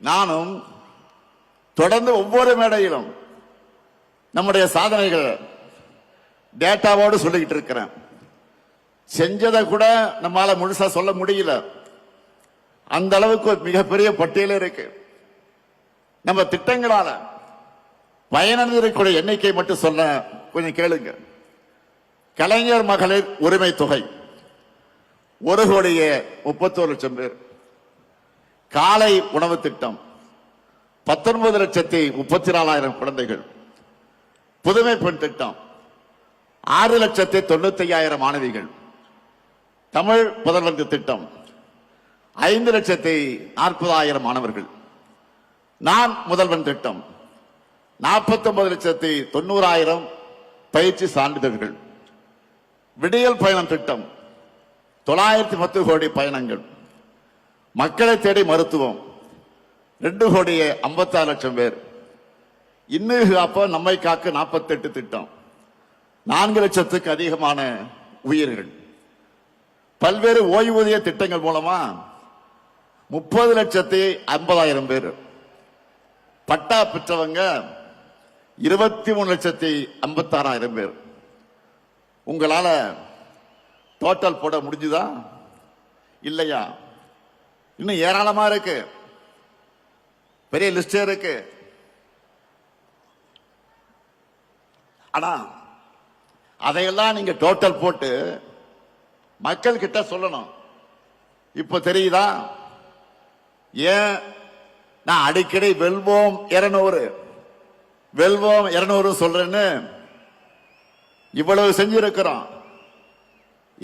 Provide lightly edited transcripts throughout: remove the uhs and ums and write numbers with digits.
நானும் தொடர்ந்து ஒவ்வொரு மேடையிலும் நம்முடைய சாதனைகள் டேட்டாவோடு சொல்லிக்கிட்டு இருக்கிறேன். செஞ்சதை கூட நம்மால முழுசா சொல்ல முடியல. அந்த அளவுக்கு ஒரு மிகப்பெரிய பட்டியல் இருக்கு. நம்ம திட்டங்களால பயனடைந்திருக்கிற எண்ணிக்கை மட்டும் சொல்ல கொஞ்சம் கேளுங்க. கலைஞர் மகளிர் உரிமை தொகை 1,31,00,000 பேர். காலை உணவு திட்டம் 19,34,000 குழந்தைகள். புதுமை பெண் திட்டம் 6,95,000 மாணவிகள். தமிழ் புதல்வர் திட்டம் 5,40,000 மாணவர்கள். நான் முதல்வன் திட்டம் 49,90,000 பயிற்சி சான்றிதழ்கள். விடியல் பயணம் திட்டம் 910 கோடி பயணங்கள். மக்களை தேடி மருத்துவம் 2,56,00,000 பேர். இன்னும் காப்ப நம்மை காக்க 48 திட்டம் 4 லட்சத்துக்கு அதிகமான உயிர்கள். பல்வேறு ஓய்வூதிய திட்டங்கள் மூலமா 30,50,000 பேர். பட்டா பெற்றவங்க 23,56,000 பேர். உங்களால டோட்டல் போட முடிஞ்சுதா இல்லையா? இன்னும் ஏராளமா இருக்கு, பெரிய லிஸ்டே இருக்கு. ஆனா அதையெல்லாம் நீங்க டோட்டல் போட்டு மக்கள் கிட்ட சொல்லணும். இப்ப தெரியுதா ஏன் நான் அடிக்கடி வெல்வோம் 200 வெல்வோம் 200 சொல்றேன்னு? இவ்வளவு செஞ்சிருக்கிறோம்.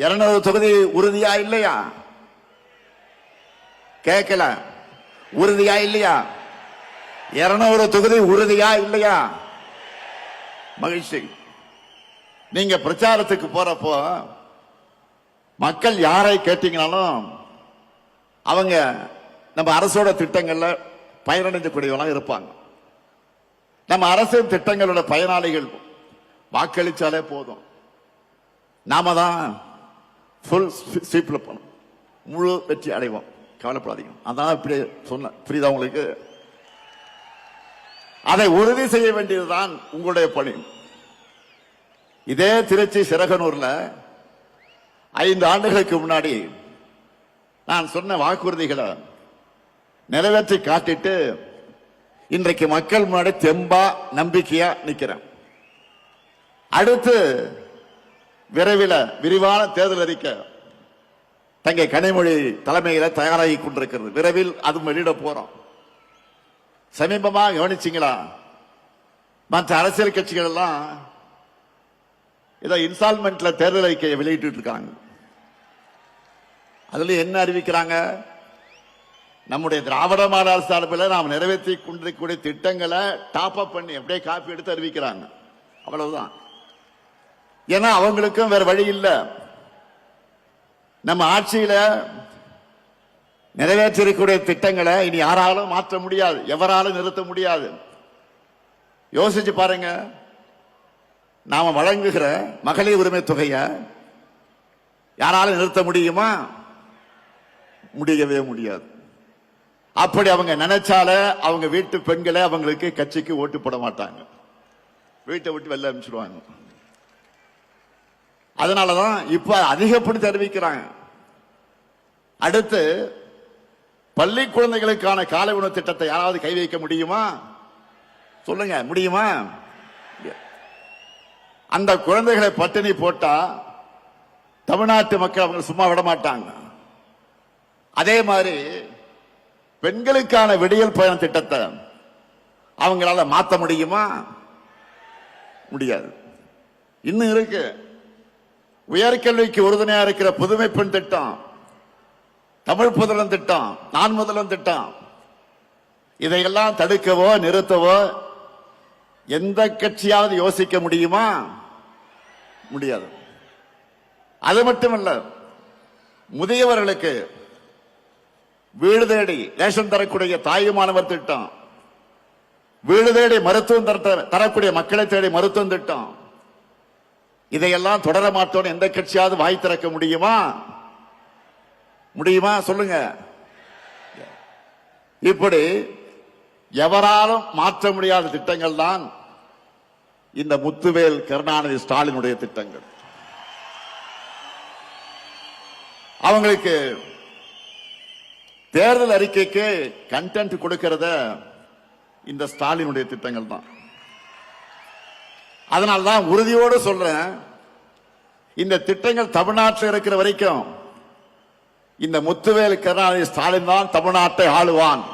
200 தொகுதி உறுதியா இல்லையா? கேட்கல. உறுதியா இல்லையா? 200 தொகுதி உறுதியா இல்லையா? மகிழ்ச்சி. நீங்க பிரச்சாரத்துக்கு போறப்போ மக்கள் யாரை கேட்டீங்கனாலும் அவங்க நம்ம அரசோட திட்டங்கள்ல பயனடைஞ்சக்கூடியவங்களா இருப்பாங்க. நம்ம அரசின் திட்டங்களோட பயனாளிகள் வாக்களிச்சாலே போதும். நாம தான் ஃபுல் ஸ்வீப்ல போனோம், முழு வெற்றி அடைவோம். கவலைப்படாதீங்க. அதான் இப்படி சொன்ன புரியுதா உங்களுக்கு? அதை உறுதி செய்ய வேண்டியதுதான் உங்களுடைய பணி. இதே திருச்சி சிறகனூர்ல 5 ஆண்டுகளுக்கு முன்னாடி நான் சொன்ன வாக்குறுதிகளை நிறைவேற்றி காட்டிட்டு இன்றைக்கு மக்கள் முன்னாடி தெம்பா நம்பிக்கையா நிக்கிறேன். அடுத்து விரைவில் விரிவான தேர்தல் அறிக்கை தங்கை கனிமொழி தலைமையில தயாராகி கொண்டிருக்கிறது. விரைவில் அது வெளியிட போறோம். சமீபமா கவனிச்சீங்களா? மற்ற அரசியல் கட்சிகள் எல்லாம் ஏதோ இன்ஸ்டால்மெண்ட்ல தேர்தல் அறிக்கையை வெளியிட்டு இருக்காங்க. அதுல என்ன அறிவிக்கிறாங்க? நம்முடைய திராவிட மாடல் சார்பில் நாம் நிறைவேற்றி கொண்டிருக்கக்கூடிய திட்டங்களை டாப் அப் பண்ணி அப்படியே காப்பி எடுத்து அறிவிக்கிறாங்க. அவ்வளவுதான். ஏன்னா அவங்களுக்கும் வேற வழி இல்லை. நம்ம ஆட்சியில நிறைவேற்றிருக்கக்கூடிய திட்டங்களை இனி யாராலும் மாற்ற முடியாது, எவராலும் நிறுத்த முடியாது. யோசிச்சு பாருங்க. நாம வழங்குகிற மகளிர் உரிமை தொகையை யாராலும் நிறுத்த முடியுமா? முடியவே முடியாது. அப்படி அவங்க நினைச்சால அவங்க வீட்டு பெண்களை அவங்களுக்கு கட்சிக்கு ஓட்டு போட மாட்டாங்க, வீட்டை விட்டு வெளில அனுப்பிச்சிடுவாங்க. அதனாலதான் இப்ப அதிகப்படுத்தி அறிவிக்கிறாங்க. அடுத்து பள்ளி குழந்தைகளுக்கான காலை உணவு திட்டத்தை யாராவது கை வைக்க முடியுமா? சொல்லுங்க, முடியுமா? அந்த குழந்தைகளை பட்டினி போட்டா தமிழ்நாட்டு மக்கள் அவங்க சும்மா விட மாட்டாங்க. அதே மாதிரி பெண்களுக்கான விடியல் பயண திட்டத்தை அவங்களால மாற்ற முடியுமா? முடியாது. இன்னும் இருக்கு. உயர்கல்விக்கு உறுதுணையா இருக்கிற புதுமை பெண் திட்டம், தமிழ் புதல்வன் திட்டம், நான் முதல்வன் திட்டம், இதையெல்லாம் தடுக்கவோ நிறுத்தவோ எந்த கட்சியாவது யோசிக்க முடியுமா? முடியாது. அது மட்டுமல்ல, முதியவர்களுக்கு வீடு தேடி ரேஷன் தரக்கூடிய தாயுமானவர் திட்டம், வீடு தேடி மருத்துவம் தரக்கூடிய மக்களை தேடி மருத்துவம் திட்டம், இதையெல்லாம் தொடர மாட்டோம் எந்த கட்சியாவது வாய் திறக்க முடியுமா? முடியுமா? சொல்லுங்க. இப்படி எவராலும் மாற்ற முடியாத திட்டங்கள் தான் இந்த முத்துவேல் கருணாநிதி ஸ்டாலினுடைய திட்டங்கள். அவங்களுக்கு தேர்தல் அறிக்கைக்கு கண்டென்ட் கொடுக்கிறத இந்த ஸ்டாலினுடைய திட்டங்கள் தான். அதனால்தான் உறுதியோடு சொல்றேன், இந்த திட்டங்கள் தமிழ்நாட்டில் இருக்கிற வரைக்கும் இந்த முத்துவேல் கருணாநிதி ஸ்டாலின் தான் தமிழ்நாட்டை ஆளுவான்.